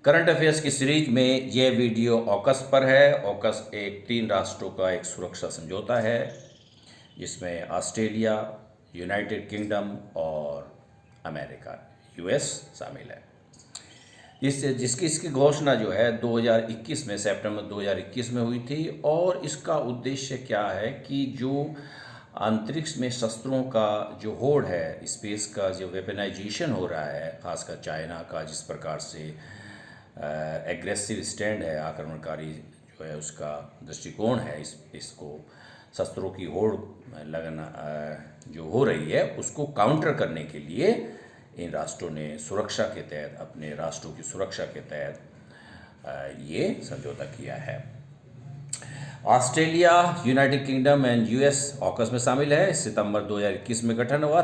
Current affairs की series में यह वीडियो ऑकस पर है। ऑकस एक 3 राष्ट्रों का एक सुरक्षा समझौता है जिसमें ऑस्ट्रेलिया, यूनाइटेड किंगडम और अमेरिका यूएस शामिल है। इसकी घोषणा जो है 2021 में, सितंबर 2021 में हुई थी। और इसका उद्देश्य क्या है कि जो अंतरिक्ष में शस्त्रों का जो होड़ है, स्पेस का जो वेपनाइजेशन हो रहा है, खासकर चाइना का जिस प्रकार से एग्रेसिव स्टैंड है, आक्रमणकारी जो है उसका दृष्टिकोण है, इसको शस्त्रों की होड़ लगना जो हो रही है उसको काउंटर करने के लिए इन राष्ट्रों ने सुरक्षा के तहत, अपने राष्ट्रों की सुरक्षा के तहत ये समझौता किया है। Australia, United kingdom and US AUKUS में शामिल है। सितंबर 2021 में गठन हुआ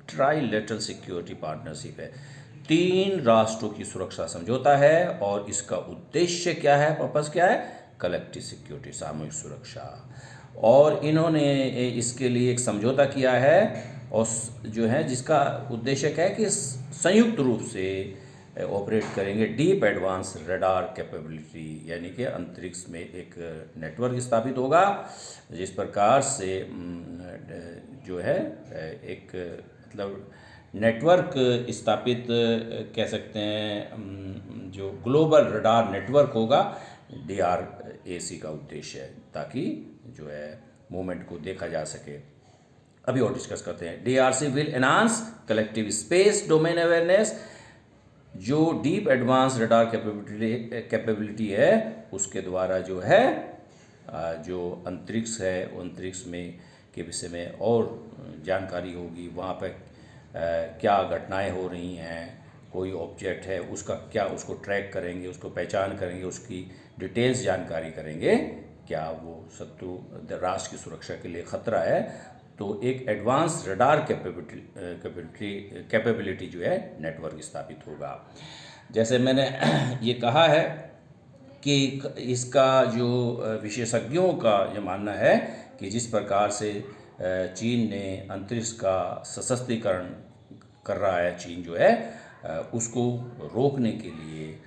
ट्राइलेटरल सिक्योरिटी पार्टनरशिप है। 3 राष्ट्रों की सुरक्षा समझौता है और इसका उद्देश्य क्या है, पर्पस क्या है? कलेक्टिव सिक्योरिटी, सामूहिक सुरक्षा। और इन्होंने इसके लिए एक समझौता किया है और जो है जिसका उद्देश्य क्या है कि संयुक्त रूप से ऑपरेट करेंगे डीप एडवांस रडार कैपेबिलिटी, यानी कि अंतरिक्ष में एक नेटवर्क स्थापित होगा जिस प्रकार से जो है एक मतलब नेटवर्क स्थापित कह सकते हैं, जो ग्लोबल रडार नेटवर्क होगा, DRAC का उद्देश्य है, ताकि जो है मूवमेंट को देखा जा सके। अभी और डिस्कस करते हैं। DRC will enhance collective space domain awareness. जो डीप एडवांस रडार कैपेबिलिटी है उसके द्वारा जो है जो अंतरिक्ष है, अंतरिक्ष में के विषय में और जानकारी होगी। वहाँ पर क्या घटनाएं हो रही हैं, कोई ऑब्जेक्ट है उसका क्या, उसको ट्रैक करेंगे, उसको पहचान करेंगे, उसकी डिटेल्स जानकारी करेंगे, क्या वो शत्रु राष्ट्र की सुरक्षा के लिए खतरा है। तो एक एडवांस रडार कैपेबिलिटी जो है नेटवर्क स्थापित होगा। जैसे मैंने ये कहा है कि इसका जो विशेषज्ञों का ये मानना है कि जिस प्रकार से चीन ने अंतरिक्ष का सशस्त्रीकरण कर रहा है, चीन जो है उसको रोकने के लिए,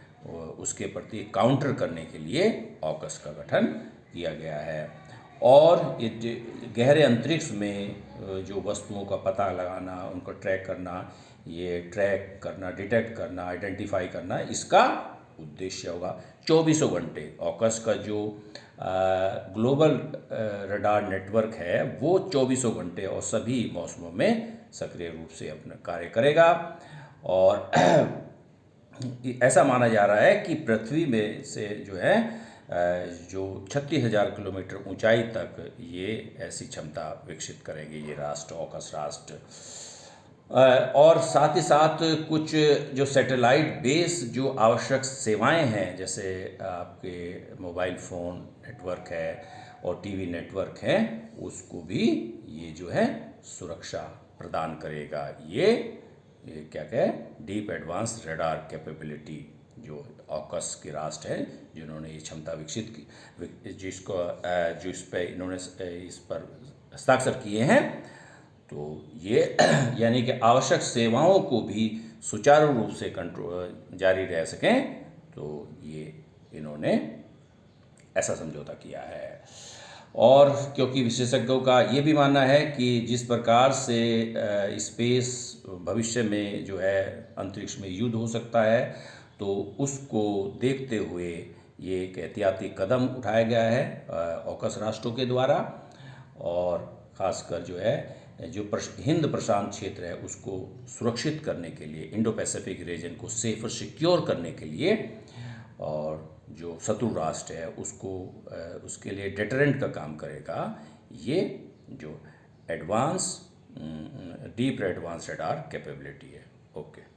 उसके प्रति काउंटर करने के लिए ऑकस का गठन किया गया है। और गहरे अंतरिक्ष में जो वस्तुओं का पता लगाना, उनको ट्रैक करना, ये ट्रैक करना, डिटेक्ट करना, आइडेंटिफाई करना, इसका उद्देश्य होगा। 24 घंटे ऑकस का जो ग्लोबल रडार नेटवर्क है वो 24 घंटे और सभी मौसमों में सक्रिय रूप से अपना कार्य करेगा। और ऐसा माना जा रहा है कि पृथ्वी में से जो है जो 36,000 किलोमीटर ऊंचाई तक ये ऐसी क्षमता विकसित करेंगे ये राष्ट्र, ऑकस राष्ट्र। और साथ ही साथ कुछ जो सैटेलाइट बेस जो आवश्यक सेवाएं हैं, जैसे आपके मोबाइल फ़ोन नेटवर्क है और टीवी नेटवर्क है, उसको भी ये जो है सुरक्षा प्रदान करेगा। ये क्या है, डीप एडवांस रडार कैपेबिलिटी जो ऑकस के राष्ट्र हैं जिन्होंने ये क्षमता विकसित की, जिस पर इन्होंने इस पर हस्ताक्षर किए हैं। तो ये यानी कि आवश्यक सेवाओं को भी सुचारू रूप से कंट्रोल जारी रह सकें, तो ये इन्होंने ऐसा समझौता किया है। और क्योंकि विशेषज्ञों का ये भी मानना है कि जिस प्रकार से स्पेस भविष्य में जो है अंतरिक्ष में युद्ध हो सकता है, तो उसको देखते हुए ये एक एहतियाती कदम उठाया गया है ऑकस राष्ट्रों के द्वारा। और ख़ासकर जो है जो हिंद प्रशांत क्षेत्र है उसको सुरक्षित करने के लिए, इंडो पैसिफिक रीजन को सेफ और सिक्योर करने के लिए, और जो शत्रु राष्ट्र है उसको उसके लिए डेटरेंट का काम करेगा ये जो advance deep advance radar capability है। ओके।